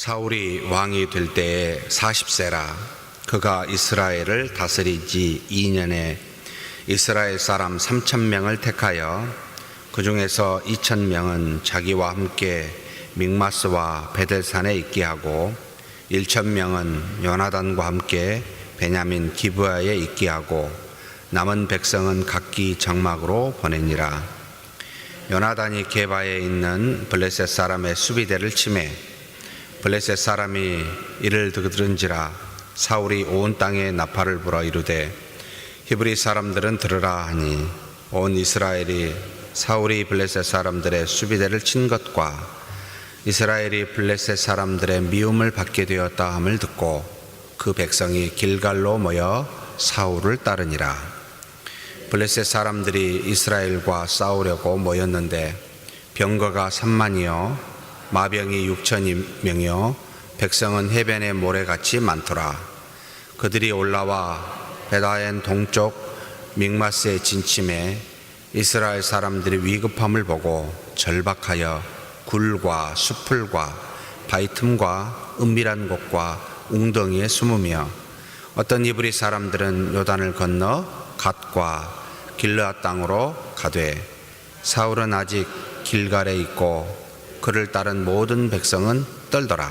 사울이 왕이 될 때에 40세라. 그가 이스라엘을 다스린 지 2년에 이스라엘 사람 3,000명을 택하여 그 중에서 2,000명은 자기와 함께 믹마스와 베델산에 있게 하고 1,000명은 요나단과 함께 베냐민 기브아에 있게 하고 남은 백성은 각기 장막으로 보내니라. 요나단이 게바에 있는 블레셋 사람의 수비대를 치매 블레셋 사람이 이를 들은지라 사울이 온 땅에 나팔을 불어 이르되 히브리 사람들은 들으라 하니 온 이스라엘이 사울이 블레셋 사람들의 수비대를 친 것과 이스라엘이 블레셋 사람들의 미움을 받게 되었다 함을 듣고 그 백성이 길갈로 모여 사울을 따르니라. 블레셋 사람들이 이스라엘과 싸우려고 모였는데 병거가 3만이요 마병이 6,000명이요 백성은 해변의 모래같이 많더라. 그들이 올라와 베다엔 동쪽 믹마스에 진침해 이스라엘 사람들이 위급함을 보고 절박하여 굴과 수풀과 바위 틈과 은밀한 곳과 웅덩이에 숨으며 어떤 이브리 사람들은 요단을 건너 갓과 길르앗 땅으로 가되 사울은 아직 길갈에 있고 그를 따른 모든 백성은 떨더라.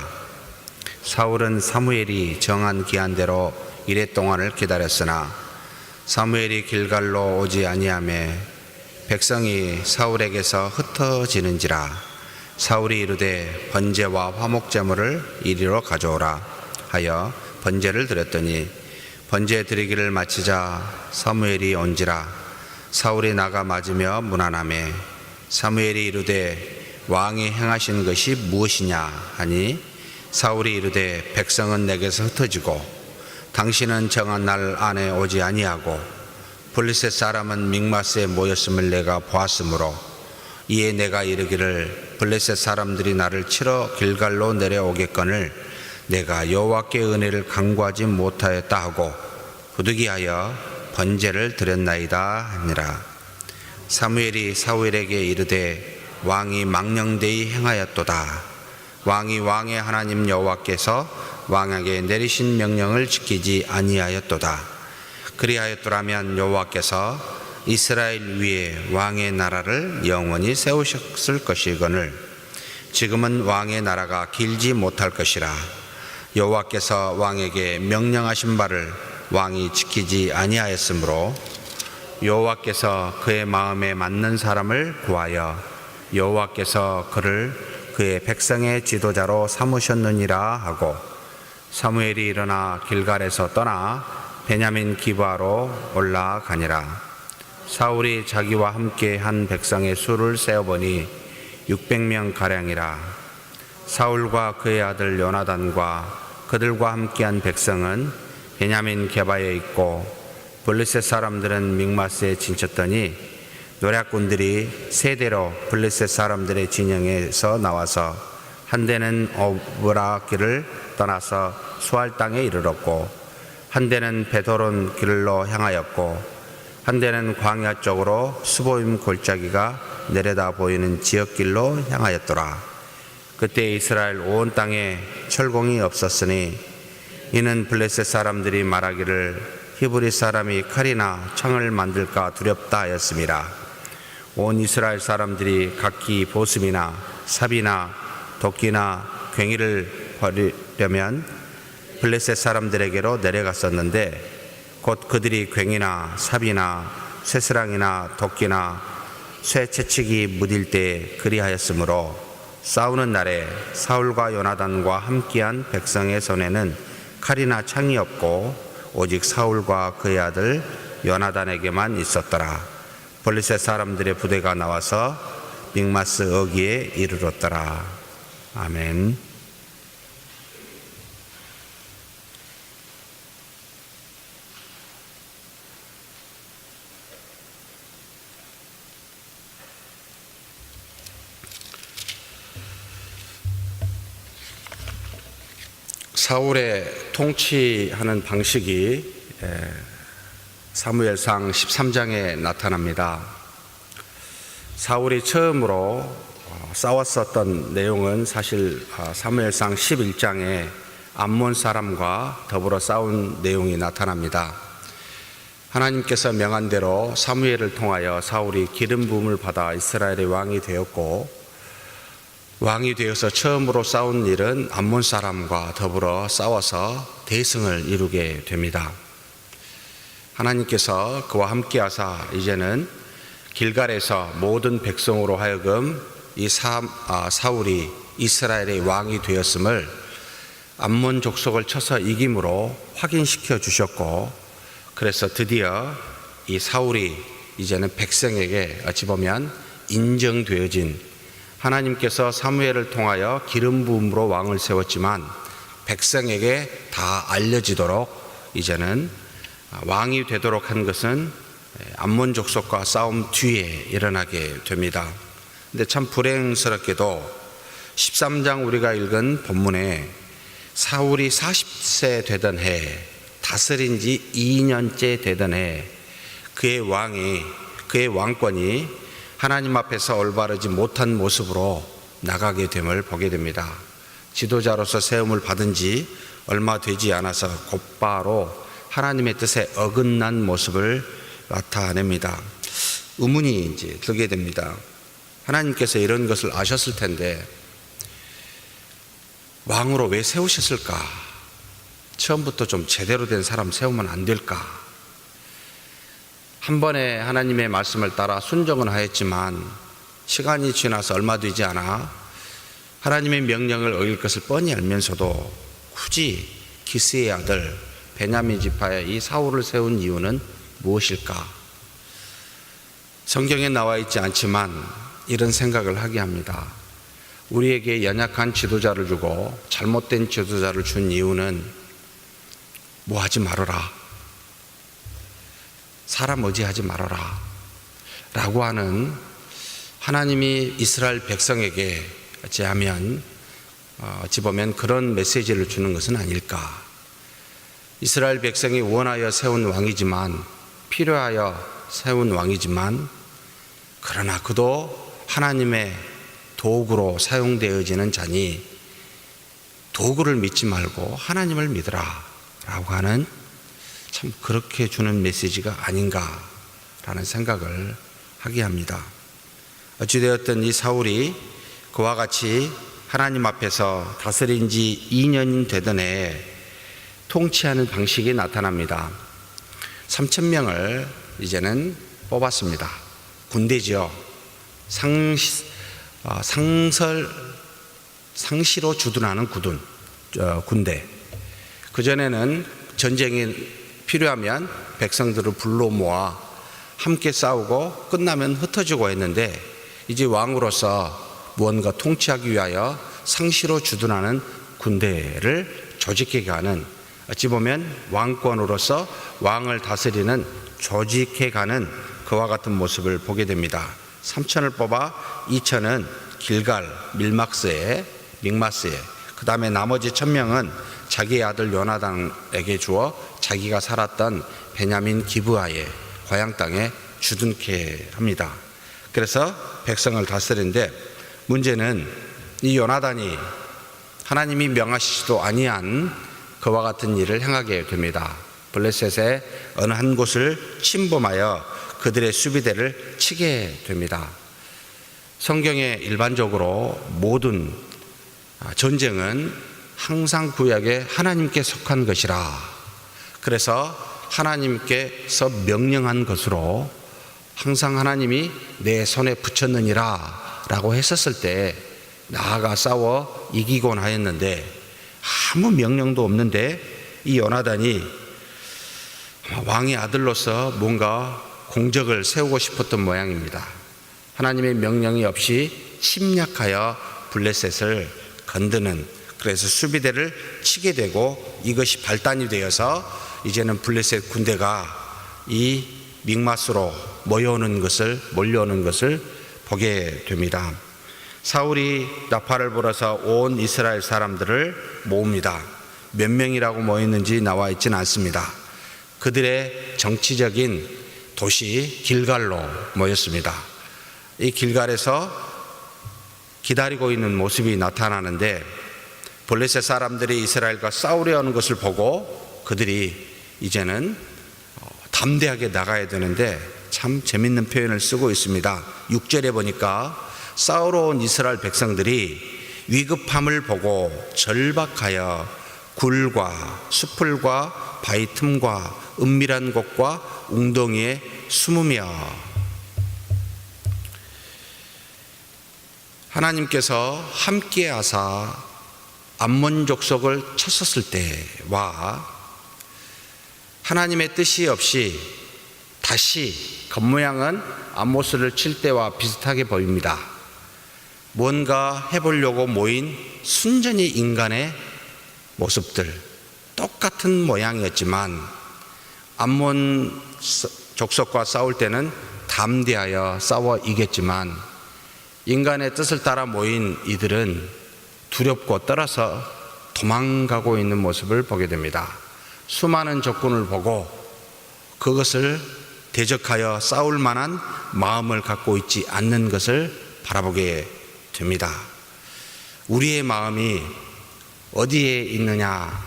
사울은 사무엘이 정한 기한대로 이레 동안을 기다렸으나 사무엘이 길갈로 오지 아니하매 백성이 사울에게서 흩어지는지라. 사울이 이르되 번제와 화목제물을 이리로 가져오라 하여 번제를 드렸더니 번제 드리기를 마치자 사무엘이 온지라. 사울이 나가 맞으며 문안하매 사무엘이 이르되 왕이 행하신 것이 무엇이냐 하니 사울이 이르되 백성은 내게서 흩어지고 당신은 정한 날 안에 오지 아니하고 블레셋 사람은 믹마스에 모였음을 내가 보았으므로 이에 내가 이르기를 블레셋 사람들이 나를 치러 길갈로 내려오겠거늘 내가 여호와께 은혜를 간구하지 못하였다 하고 부득이하여 번제를 드렸나이다 하니라. 사무엘이 사울에게 이르되 왕이 망령되이 행하였도다. 왕이 왕의 하나님 여호와께서 왕에게 내리신 명령을 지키지 아니하였도다. 그리하였더라면 여호와께서 이스라엘 위에 왕의 나라를 영원히 세우셨을 것이거늘 지금은 왕의 나라가 길지 못할 것이라. 여호와께서 왕에게 명령하신 바를 왕이 지키지 아니하였으므로 여호와께서 그의 마음에 맞는 사람을 구하여 여호와께서 그를 그의 백성의 지도자로 삼으셨느니라 하고 사무엘이 일어나 길갈에서 떠나 베냐민 기브아로 올라가니라. 사울이 자기와 함께 한 백성의 수를 세어보니 600명 가량이라. 사울과 그의 아들 요나단과 그들과 함께한 백성은 베냐민 게바에 있고 블레셋 사람들은 믹마스에 진쳤더니 노략군들이 세 대로 블레셋 사람들의 진영에서 나와서 한 대는 오브라 길을 떠나서 수알 땅에 이르렀고 한 대는 베도론 길로 향하였고 한 대는 광야 쪽으로 스보임 골짜기가 내려다 보이는 지역길로 향하였더라. 그때 이스라엘 온 땅에 철공이 없었으니 이는 블레셋 사람들이 말하기를 히브리 사람이 칼이나 창을 만들까 두렵다 하였음이라. 온 이스라엘 사람들이 각기 보슴이나 삽이나 도끼나 괭이를 버리려면 블레셋 사람들에게로 내려갔었는데 곧 그들이 괭이나 삽이나 쇠스랑이나 도끼나 쇠 채찍이 무딜 때 그리하였으므로 싸우는 날에 사울과 요나단과 함께한 백성의 손에는 칼이나 창이 없고 오직 사울과 그의 아들 요나단에게만 있었더라. 블레셋 사람들의 부대가 나와서 믹마스 어귀에 이르렀더라. 아멘. 사울의 통치하는 방식이 사무엘상 13장에 나타납니다. 사울이 처음으로 싸웠었던 내용은 사실 사무엘상 11장에 암몬 사람과 더불어 싸운 내용이 나타납니다. 하나님께서 명한 대로 사무엘을 통하여 사울이 기름 부음을 받아 이스라엘의 왕이 되었고, 왕이 되어서 처음으로 싸운 일은 암몬 사람과 더불어 싸워서 대승을 이루게 됩니다. 하나님께서 그와 함께 하사 이제는 길갈에서 모든 백성으로 하여금 이 사울이 이스라엘의 왕이 되었음을 암몬 족속을 쳐서 이김으로 확인시켜 주셨고, 그래서 드디어 이 사울이 이제는 백성에게 어찌 보면 인정되어진, 하나님께서 사무엘을 통하여 기름 부음으로 왕을 세웠지만 백성에게 다 알려지도록 이제는 왕이 되도록 한 것은 암몬 족속과 싸움 뒤에 일어나게 됩니다. 근데 참 불행스럽게도 13장 우리가 읽은 본문에 사울이 40세 되던 해, 다스린 지 2년째 되던 해, 그의 왕권이 하나님 앞에서 올바르지 못한 모습으로 나가게 됨을 보게 됩니다. 지도자로서 세움을 받은 지 얼마 되지 않아서 곧바로 하나님의 뜻에 어긋난 모습을 나타냅니다. 의문이 이제 들게 됩니다. 하나님께서 이런 것을 아셨을 텐데 왕으로 왜 세우셨을까? 처음부터 좀 제대로 된 사람 세우면 안 될까? 한 번에 하나님의 말씀을 따라 순종은 하였지만 시간이 지나서 얼마 되지 않아 하나님의 명령을 어길 것을 뻔히 알면서도 굳이 기스의 아들 베냐민 지파에 이 사울을 세운 이유는 무엇일까? 성경에 나와 있지 않지만 이런 생각을 하게 합니다. 우리에게 연약한 지도자를 주고 잘못된 지도자를 준 이유는 뭐 하지 말아라, 사람 의지하지 말아라 라고 하는, 하나님이 이스라엘 백성에게 어찌 보면 그런 메시지를 주는 것은 아닐까. 이스라엘 백성이 원하여 세운 왕이지만, 필요하여 세운 왕이지만, 그러나 그도 하나님의 도구로 사용되어지는 자니 도구를 믿지 말고 하나님을 믿으라 라고 하는, 참 그렇게 주는 메시지가 아닌가라는 생각을 하게 합니다. 어찌되었든 이 사울이 그와 같이 하나님 앞에서 다스린 지 2년 되던 해에 통치하는 방식이 나타납니다. 3,000명을 이제는 뽑았습니다. 군대죠. 상시로 주둔하는 군대. 그전에는 전쟁이 필요하면 백성들을 불러 모아 함께 싸우고 끝나면 흩어지고 했는데, 이제 왕으로서 무언가 통치하기 위하여 상시로 주둔하는 군대를 조직해가는, 어찌 보면 왕권으로서 왕을 다스리는, 조직해가는 그와 같은 모습을 보게 됩니다. 3,000을 뽑아 2,000은 길갈 밀마스에, 그 다음에 나머지 1,000명은 자기의 아들 요나단에게 주어 자기가 살았던 베냐민 기브아의 고향 땅에 주둔케 합니다. 그래서 백성을 다스리는데, 문제는 이 요나단이 하나님이 명하시지도 아니한 그와 같은 일을 행하게 됩니다. 블레셋의 어느 한 곳을 침범하여 그들의 수비대를 치게 됩니다. 성경에 일반적으로 모든 전쟁은 항상 구약에 하나님께 속한 것이라, 그래서 하나님께서 명령한 것으로 항상 하나님이 내 손에 붙였느니라 라고 했었을 때 나아가 싸워 이기곤 하였는데, 아무 명령도 없는데 이 요나단이 왕의 아들로서 뭔가 공적을 세우고 싶었던 모양입니다. 하나님의 명령이 없이 침략하여 블레셋을 건드는, 그래서 수비대를 치게 되고 이것이 발단이 되어서 이제는 블레셋 군대가 이 믹마스로 몰려오는 것을 보게 됩니다. 사울이 나팔을 불어서 온 이스라엘 사람들을 모읍니다. 몇 명이라고 모였는지 나와 있지는 않습니다. 그들의 정치적인 도시 길갈로 모였습니다. 이 길갈에서 기다리고 있는 모습이 나타나는데 블레셋 사람들이 이스라엘과 싸우려 하는 것을 보고 그들이 이제는 담대하게 나가야 되는데 참 재밌는 표현을 쓰고 있습니다. 6절에 보니까 싸우러 온 이스라엘 백성들이 위급함을 보고 절박하여 굴과 수풀과 바위 틈과 은밀한 곳과 웅덩이에 숨으며, 하나님께서 함께 하사 암몬 족속을 쳤었을 때와 하나님의 뜻이 없이 다시 겉모양은 아모스를 칠 때와 비슷하게 보입니다. 뭔가 해보려고 모인 순전히 인간의 모습들, 똑같은 모양이었지만 암몬 족속과 싸울 때는 담대하여 싸워 이겼지만 인간의 뜻을 따라 모인 이들은 두렵고 떨어서 도망가고 있는 모습을 보게 됩니다. 수많은 적군을 보고 그것을 대적하여 싸울 만한 마음을 갖고 있지 않는 것을 바라보게 됩니다. 우리의 마음이 어디에 있느냐,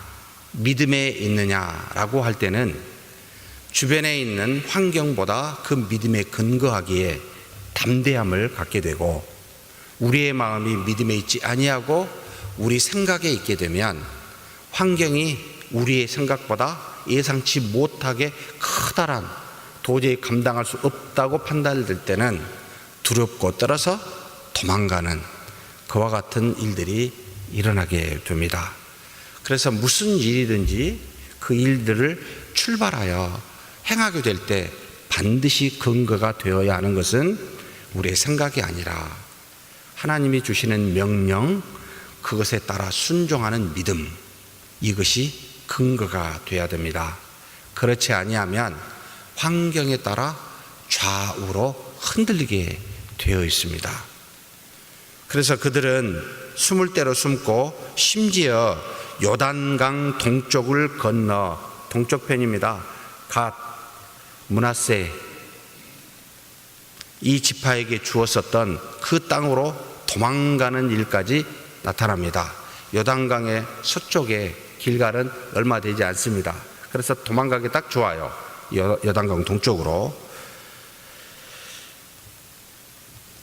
믿음에 있느냐라고 할 때는 주변에 있는 환경보다 그 믿음에 근거하기에 담대함을 갖게 되고, 우리의 마음이 믿음에 있지 아니하고 우리 생각에 있게 되면 환경이 우리의 생각보다 예상치 못하게 커다란, 도저히 감당할 수 없다고 판단될 때는 두렵고 떨어서 도망가는 그와 같은 일들이 일어나게 됩니다. 그래서 무슨 일이든지 그 일들을 출발하여 행하게 될 때 반드시 근거가 되어야 하는 것은 우리의 생각이 아니라 하나님이 주시는 명령, 그것에 따라 순종하는 믿음, 이것이 근거가 되어야 됩니다. 그렇지 아니하면 환경에 따라 좌우로 흔들리게 되어 있습니다. 그래서 그들은 숨을 대로 숨고 심지어 요단강 동쪽을 건너, 동쪽편입니다. 갓, 므낫세, 이 지파에게 주었었던 그 땅으로 도망가는 일까지 나타납니다. 요단강의 서쪽에 길갈은 얼마 되지 않습니다. 그래서 도망가기 딱 좋아요. 요단강 동쪽으로.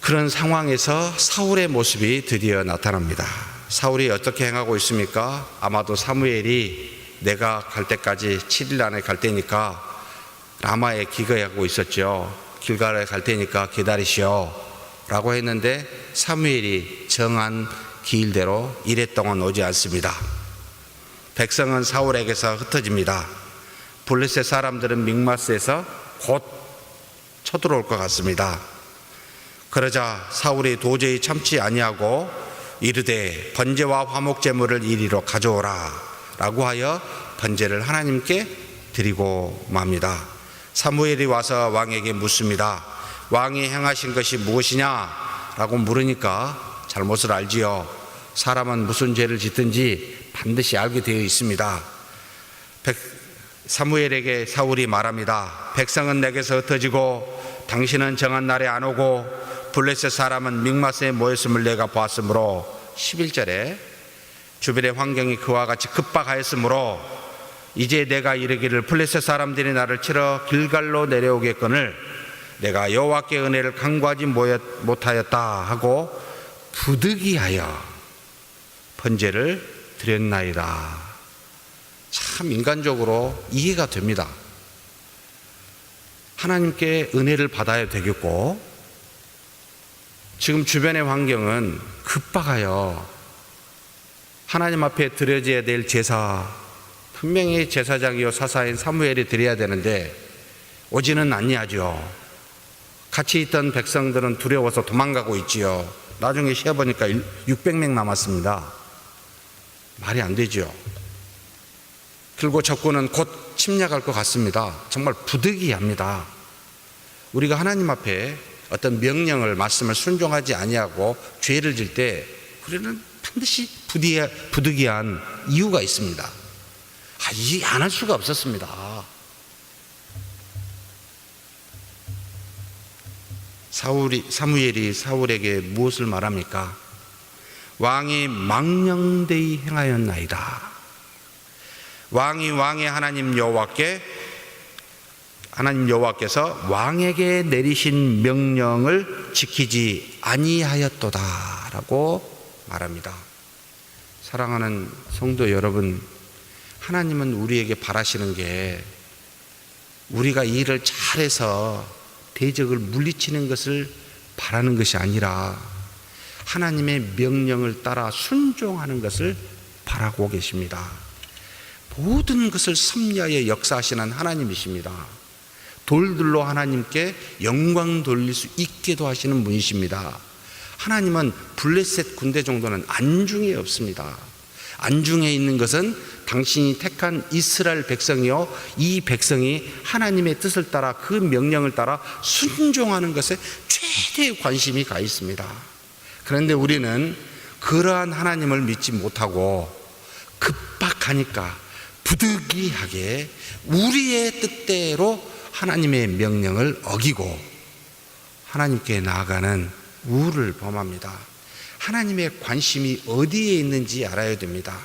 그런 상황에서 사울의 모습이 드디어 나타납니다. 사울이 어떻게 행하고 있습니까? 아마도 사무엘이 내가 갈 때까지 7일 안에 갈 테니까 라마에 기거하고 있었죠. 길갈에 갈 테니까 기다리시오 라고 했는데 사무엘이 정한 기일대로 이래 동안 오지 않습니다. 백성은 사울에게서 흩어집니다. 블레셋 사람들은 믹마스에서 곧 쳐들어올 것 같습니다. 그러자 사울이 도저히 참지 아니하고 이르되 번제와 화목 제물을 이리로 가져오라 라고 하여 번제를 하나님께 드리고 맙니다. 사무엘이 와서 왕에게 묻습니다. 왕이 행하신 것이 무엇이냐 라고 물으니까 잘못을 알지요. 사람은 무슨 죄를 짓든지 반드시 알게 되어 있습니다. 사무엘에게 사울이 말합니다. 백성은 내게서 흩어지고 당신은 정한 날에 안 오고 블레셋 사람은 믹마스에 모였음을 내가 보았으므로, 11절에 주변의 환경이 그와 같이 급박하였으므로 이제 내가 이르기를 블레셋 사람들이 나를 치러 길갈로 내려오겠거늘 내가 여호와께 은혜를 간구하지 못하였다 하고 부득이하여 번제를 드렸나이다. 참 인간적으로 이해가 됩니다. 하나님께 은혜를 받아야 되겠고, 지금 주변의 환경은 급박하여 하나님 앞에 드려져야 될 제사, 분명히 제사장이요 사사인 사무엘이 드려야 되는데 오지는 아니하죠. 같이 있던 백성들은 두려워서 도망가고 있지요. 나중에 쉬어보니까 600명 남았습니다. 말이 안 되죠. 그리고 적군은 곧 침략할 것 같습니다. 정말 부득이합니다. 우리가 하나님 앞에 어떤 명령을, 말씀을 순종하지 아니하고 죄를 질 때 우리는 반드시 부득이한 이유가 있습니다. 이해 안 할 수가 없었습니다. 사무엘이 사울에게 무엇을 말합니까? 왕이 망령되이 행하였나이다. 왕이 왕의 하나님 여호와께서 왕에게 내리신 명령을 지키지 아니하였도다라고 말합니다. 사랑하는 성도 여러분, 하나님은 우리에게 바라시는 게 우리가 이 일을 잘해서 대적을 물리치는 것을 바라는 것이 아니라 하나님의 명령을 따라 순종하는 것을 바라고 계십니다. 모든 것을 섭리하여 역사하시는 하나님이십니다. 돌들로 하나님께 영광 돌릴 수 있게도 하시는 분이십니다. 하나님은 블레셋 군대 정도는 안중에 없습니다. 안중에 있는 것은 당신이 택한 이스라엘 백성이요, 이 백성이 하나님의 뜻을 따라 그 명령을 따라 순종하는 것에 최대의 관심이 가 있습니다. 그런데 우리는 그러한 하나님을 믿지 못하고 급박하니까 부득이하게 우리의 뜻대로 하나님의 명령을 어기고 하나님께 나아가는 우를 범합니다. 하나님의 관심이 어디에 있는지 알아야 됩니다.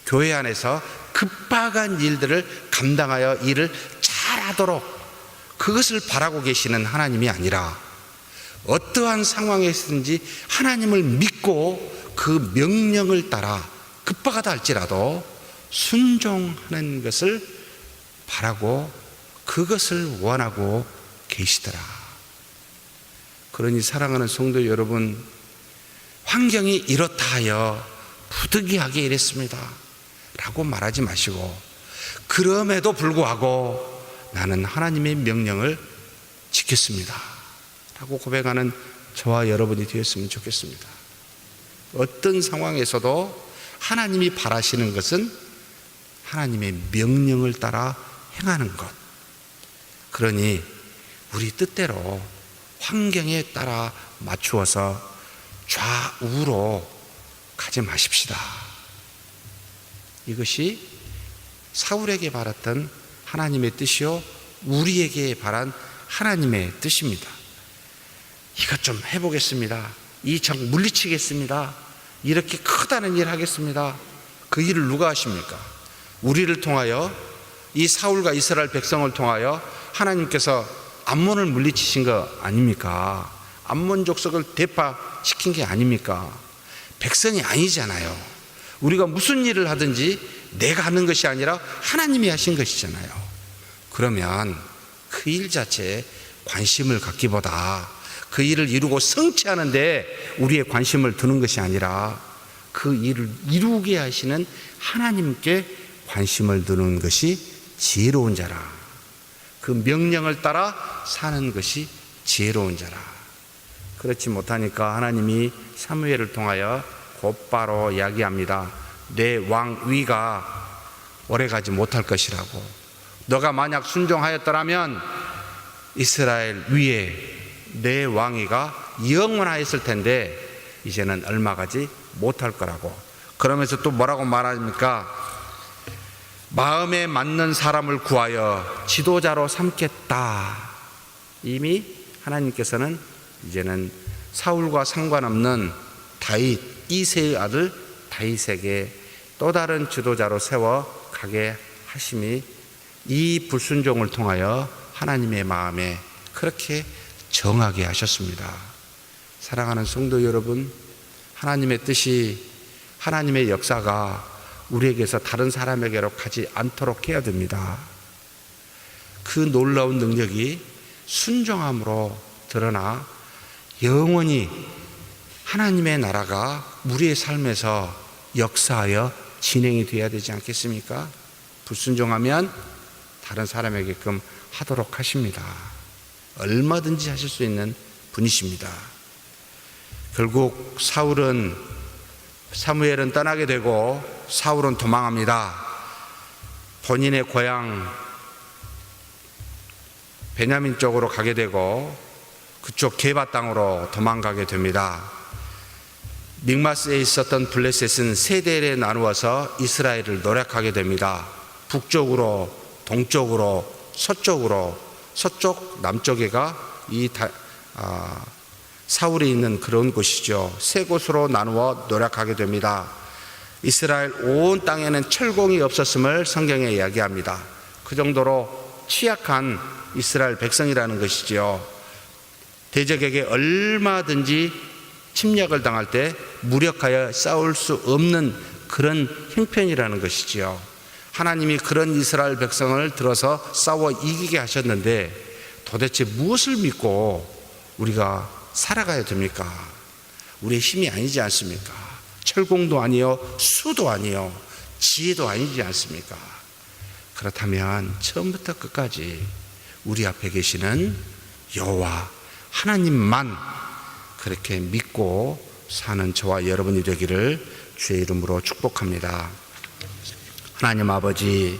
교회 안에서 급박한 일들을 감당하여 일을 잘하도록 그것을 바라고 계시는 하나님이 아니라 어떠한 상황에 있든지 하나님을 믿고 그 명령을 따라 급박하다 할지라도 순종하는 것을 바라고 그것을 원하고 계시더라. 그러니 사랑하는 성도 여러분, 환경이 이렇다 하여 부득이하게 이랬습니다 라고 말하지 마시고, 그럼에도 불구하고 나는 하나님의 명령을 지켰습니다 라고 고백하는 저와 여러분이 되었으면 좋겠습니다. 어떤 상황에서도 하나님이 바라시는 것은 하나님의 명령을 따라 행하는 것. 그러니 우리 뜻대로 환경에 따라 맞추어서 좌우로 가지 마십시다. 이것이 사울에게 바랐던 하나님의 뜻이요, 우리에게 바란 하나님의 뜻입니다. 이것 좀 해보겠습니다. 이 적 물리치겠습니다. 이렇게 크다는 일 하겠습니다. 그 일을 누가 하십니까? 우리를 통하여, 이 사울과 이스라엘 백성을 통하여 하나님께서 암몬을 물리치신 거 아닙니까? 암몬 족속을 대파시킨 게 아닙니까? 백성이 아니잖아요. 우리가 무슨 일을 하든지 내가 하는 것이 아니라 하나님이 하신 것이잖아요. 그러면 그 일 자체에 관심을 갖기보다 그 일을 이루고 성취하는 데 우리의 관심을 두는 것이 아니라 그 일을 이루게 하시는 하나님께 관심을 두는 것이 지혜로운 자라. 그 명령을 따라 사는 것이 지혜로운 자라. 그렇지 못하니까 하나님이 사무엘을 통하여 곧바로 이야기합니다. 내 왕위가 오래가지 못할 것이라고. 너가 만약 순종하였더라면 이스라엘 위에 내 왕위가 영원하였을 텐데 이제는 얼마 가지 못할 거라고. 그러면서 또 뭐라고 말합니까? 마음에 맞는 사람을 구하여 지도자로 삼겠다. 이미 하나님께서는 이제는 사울과 상관없는 다윗, 이새의 아들 다윗에게 또 다른 지도자로 세워 가게 하심이 이 불순종을 통하여 하나님의 마음에 그렇게 정하게 하셨습니다. 사랑하는 성도 여러분, 하나님의 뜻이, 하나님의 역사가 우리에게서 다른 사람에게로 가지 않도록 해야 됩니다. 그 놀라운 능력이 순종함으로 드러나 영원히 하나님의 나라가 우리의 삶에서 역사하여 진행이 되어야 되지 않겠습니까? 불순종하면 다른 사람에게끔 하도록 하십니다. 얼마든지 하실 수 있는 분이십니다. 결국 사무엘은 떠나게 되고 사울은 도망합니다. 본인의 고향 베냐민 쪽으로 가게 되고 그쪽 게바 땅으로 도망가게 됩니다. 믹마스에 있었던 블레셋은 세 대에 나누어서 이스라엘을 노략하게 됩니다. 북쪽으로, 동쪽으로, 서쪽으로, 서쪽, 남쪽에가 이 사울이 있는 그런 곳이죠. 세 곳으로 나누어 노력하게 됩니다. 이스라엘 온 땅에는 철공이 없었음을 성경에 이야기합니다. 그 정도로 취약한 이스라엘 백성이라는 것이지요. 대적에게 얼마든지 침략을 당할 때 무력하여 싸울 수 없는 그런 형편이라는 것이지요. 하나님이 그런 이스라엘 백성을 들어서 싸워 이기게 하셨는데 도대체 무엇을 믿고 우리가 살아가야 됩니까? 우리의 힘이 아니지 않습니까? 철공도 아니요, 수도 아니요, 지혜도 아니지 않습니까? 그렇다면 처음부터 끝까지 우리 앞에 계시는 여호와 하나님만 그렇게 믿고 사는 저와 여러분이 되기를 주의 이름으로 축복합니다. 하나님 아버지,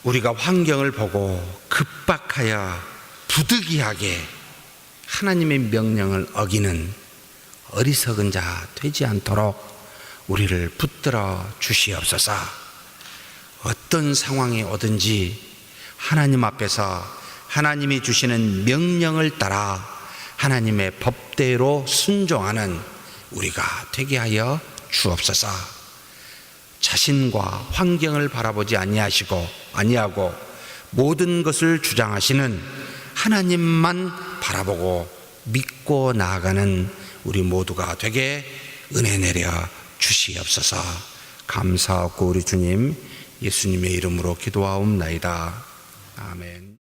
우리가 환경을 보고 급박하여 부득이하게 하나님의 명령을 어기는 어리석은 자 되지 않도록 우리를 붙들어 주시옵소서. 어떤 상황이 오든지 하나님 앞에서 하나님이 주시는 명령을 따라 하나님의 법대로 순종하는 우리가 되게 하여 주옵소서. 자신과 환경을 바라보지 아니하고 모든 것을 주장하시는 하나님만 바라보고 믿고 나아가는 우리 모두가 되게 은혜 내려 주시옵소서. 감사하고 우리 주님 예수님의 이름으로 기도하옵나이다. 아멘.